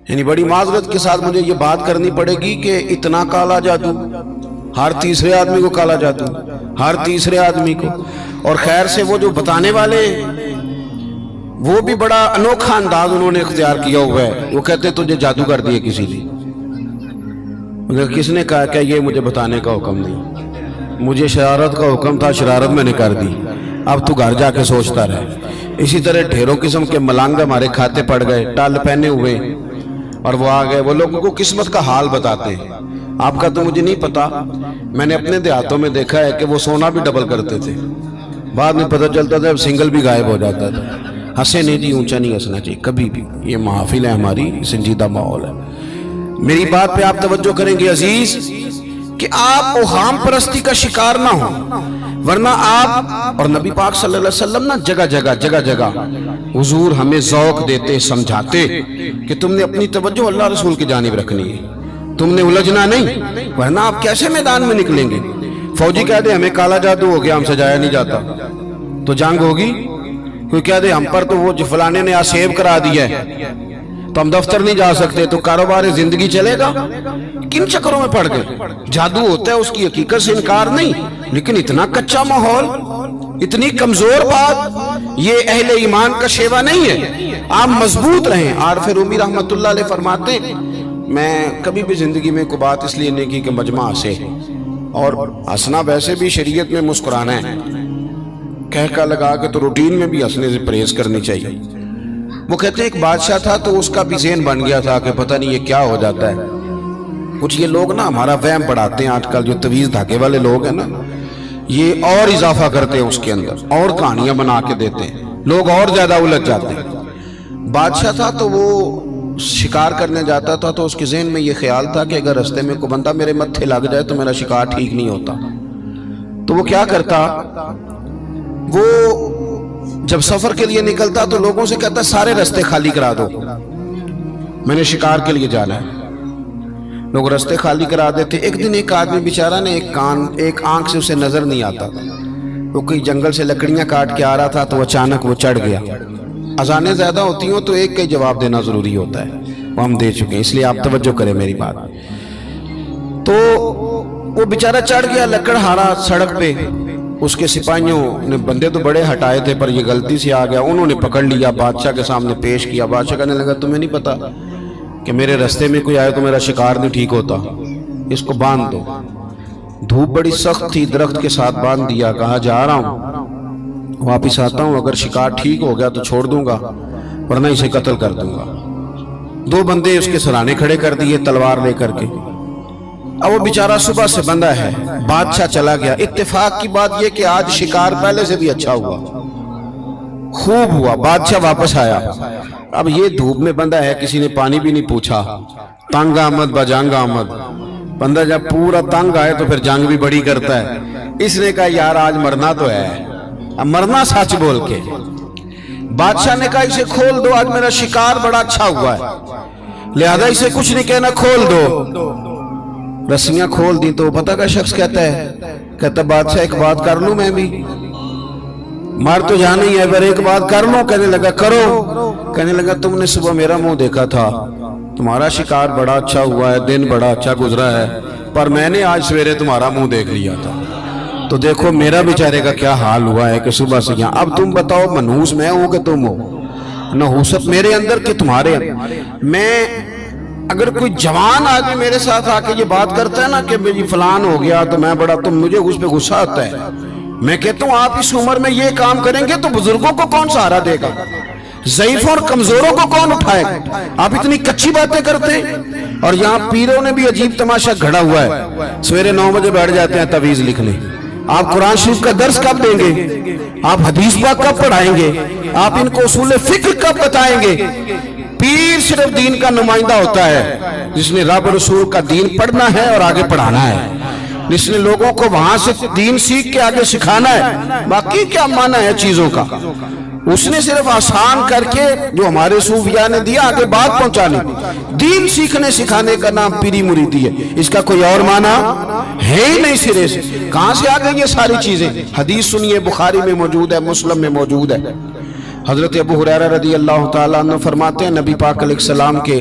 یعنی بڑی معذرت کے ساتھ مجھے یہ بات کرنی پڑے گی کہ اتنا کالا جادو، ہر تیسرے آدمی کو کالا جادو، ہر تیسرے آدمی کو. اور خیر سے وہ جو بتانے والے وہ بھی بڑا انوکھا انداز انہوں نے اختیار کیا ہوا ہے. وہ کہتے تجھے جادو کر دیا کسی نے. کس نے کہا کہ یہ مجھے بتانے کا حکم نہیں، مجھے شرارت کا حکم تھا، شرارت میں نے کر دی، اب تو گھر جا کے سوچتا رہے. اسی طرح ڈھیروں قسم کے ملنگ ہمارے کھاتے پڑ گئے، ٹال پہنے ہوئے، اور وہ آ گئے. وہ لوگوں کو قسمت کا حال بتاتے ہیں. آپ کا تو مجھے نہیں پتا، میں نے اپنے دیہاتوں میں دیکھا ہے کہ وہ سونا بھی ڈبل کرتے تھے، بعد میں پتہ چلتا تھا اب سنگل بھی غائب ہو جاتا تھا. ہنسے نہیں جی، اونچا نہیں ہنسنا چاہیے کبھی بھی. یہ محافل ہے ہماری، سنجیدہ ماحول ہے. میری بات پہ آپ توجہ کریں گے عزیز کہ آپ اوہام پرستی کا شکار نہ ہوں، ورنہ آپ اور نبی پاک صلی اللہ علیہ وسلم نا جگہ جگہ حضور ہمیں ذوق دیتے، سمجھاتے کہ تم نے اپنی توجہ اللہ رسول کی جانب رکھنی ہے، تم نے الجھنا نہیں، ورنہ آپ کیسے میدان میں نکلیں گے. فوجی کہہ دے ہمیں کالا جادو ہو گیا، ہم سے جایا نہیں جاتا، تو جنگ ہوگی. کوئی کہہ دے ہم پر تو وہ فلانے نے آسیب کرا دیا ہے تو ہم دفتر نہیں جا سکتے، تو کاروبار زندگی چلے گا. کن چکروں میں پڑ گئے. جادو ہوتا ہے، اس کی حقیقت سے انکار نہیں، لیکن اتنا کچا ماحول، اتنی کمزور بات، یہ اہل ایمان کا شیوا نہیں ہے. آپ مضبوط رہیں. عارف رومی رحمت اللہ علیہ فرماتے میں کبھی بھی زندگی میں کوئی بات اس لیے نہیں کی کہ مجمع ہنسے، اور ہنسنا ویسے بھی شریعت میں مسکرانا ہے، کہہ کا لگا کے تو روٹین میں بھی ہنسنے سے پرہیز کرنی چاہیے. وہ کہتے ہیں ایک بادشاہ تھا تو اس کا بھی ذہن بن گیا تھا کہ پتہ نہیں یہ کیا ہو جاتا ہے. کچھ یہ لوگ نا ہمارا وہم پڑھاتے ہیں آج کل، جو تویز دھاگے والے لوگ ہیں نا، یہ اور اضافہ کرتے ہیں اس کے اندر، اور کہانیاں بنا کے دیتے ہیں، لوگ اور زیادہ الجھ جاتے ہیں. بادشاہ تھا تو وہ شکار کرنے جاتا تھا تو اس کے ذہن میں یہ خیال تھا کہ اگر رستے میں کوئی بندہ میرے متھے لگ جائے تو میرا شکار ٹھیک نہیں ہوتا. تو وہ کیا کرتا، وہ جب سفر کے لیے نکلتا تو لوگوں سے کہتا سارے رستے خالی کرا دو، میں نے شکار کے لیے جانا ہے. لوگ رستے خالی کرا دیتے. ایک دن ایک آدمی بیچارہ نے ایک آنکھ سے اسے نظر نہیں آتا، وہ کوئی جنگل سے لکڑیاں کاٹ کے آ رہا تھا تو اچانک وہ چڑھ گیا. اذانیں زیادہ ہوتی ہوں تو ایک کا ہی جواب دینا ضروری ہوتا ہے، وہ ہم دے چکے ہیں، اس لیے آپ توجہ کریں میری بات. تو وہ بیچارہ چڑھ گیا لکڑ ہارا سڑک پہ. اس کے سپاہیوں نے بندے تو بڑے ہٹائے تھے پر یہ غلطی سے آ گیا، انہوں نے پکڑ لیا، بادشاہ کے سامنے پیش کیا. بادشاہ کہنے لگا تمہیں نہیں پتا کہ میرے رستے میں کوئی آئے تو میرا شکار نہیں ٹھیک ہوتا، اس کو باندھ دو. دھوپ بڑی سخت تھی، درخت کے ساتھ باندھ دیا. کہا جا رہا ہوں، واپس آتا ہوں، اگر شکار ٹھیک ہو گیا تو چھوڑ دوں گا، ورنہ اسے قتل کر دوں گا. 2 بندے اس کے سرانے کھڑے کر دیے تلوار لے کر کے. اب وہ بیچارہ صبح سے بندہ ہے. بادشاہ چلا گیا. اتفاق کی بات یہ کہ آج شکار پہلے سے بھی اچھا ہوا، خوب ہوا. بادشاہ واپس آیا. اب یہ دھوپ میں بندہ ہے، کسی نے پانی بھی نہیں پوچھا. تنگ آمد بجنگ آمد. بندہ جب پورا تنگ آئے تو پھر جنگ بھی بڑی کرتا ہے. اس نے کہا یار آج مرنا تو ہے، اب مرنا سچ بول کے. بادشاہ نے کہا اسے کھول دو، آج میرا شکار بڑا اچھا ہوا ہے، لہذا اسے کچھ نہیں کہنا، کھول دو. رسیاں کھول دی تو پتہ کا شخص کہتا بادشاہ ایک بات کر لوں میں بھی، مار تو جانا ہی ہے پر ایک بات کر لوں. کہنے لگا کرو. کہنے لگا تم نے صبح میرا منہ دیکھا تھا، تمہارا شکار بڑا اچھا ہوا ہے، دن بڑا اچھا گزرا ہے، پر میں نے آج سویرے تمہارا منہ دیکھ لیا تھا، تو دیکھو میرا بیچارے کا کیا حال ہوا ہے کہ صبح سے یہاں. اب تم بتاؤ منحوس میں ہوں کہ تم ہو؟ نحوست میرے اندر کہ تمہارے اندر؟ میں اگر کوئی جوان آدمی میرے ساتھ آ کے یہ بات کرتا ہے نا کہ میری فلان ہو گیا تو میں بڑا، تو مجھے اس پہ غصہ آتا ہے. میں کہتا ہوں آپ اس عمر میں یہ کام کریں گے تو بزرگوں کو کون سہارا دے گا؟ ضعیفوں اور کمزوروں کو کون اٹھائے گا؟ آپ اتنی کچی باتیں کرتے ہیں. اور یہاں پیروں نے بھی عجیب تماشا گھڑا ہوا ہے. سویرے 9 بجے بیٹھ جاتے ہیں تعویذ لکھنے. آپ قرآن شریف کا درس کب دیں گے؟ آپ حدیث پاک کب پڑھائیں گے؟ آپ ان کو اصول فقہ کب بتائیں گے؟ پیر صرف دین کا نمائندہ ہوتا ہے جس نے رب رسول کا دین پڑھنا ہے اور آگے پڑھانا ہے، جس نے لوگوں کو وہاں سے دین سیکھ کے آگے سکھانا ہے. باقی کیا معنی ہے چیزوں کا؟ اس نے صرف آسان کر کے جو ہمارے صوفیاء نے دیا آگے بات پہنچانی. دین سیکھنے سکھانے کا نام پیری مریدی ہے، اس کا کوئی اور معنی ہے ہی نہیں سرے سے. کہاں سے آ گئی یہ ساری چیزیں؟ حدیث سنیے، بخاری میں موجود ہے، مسلم میں موجود ہے. حضرت ابو ہریرہ رضی اللہ تعالیٰ عنہ فرماتے ہیں نبی پاک علیہ السلام کے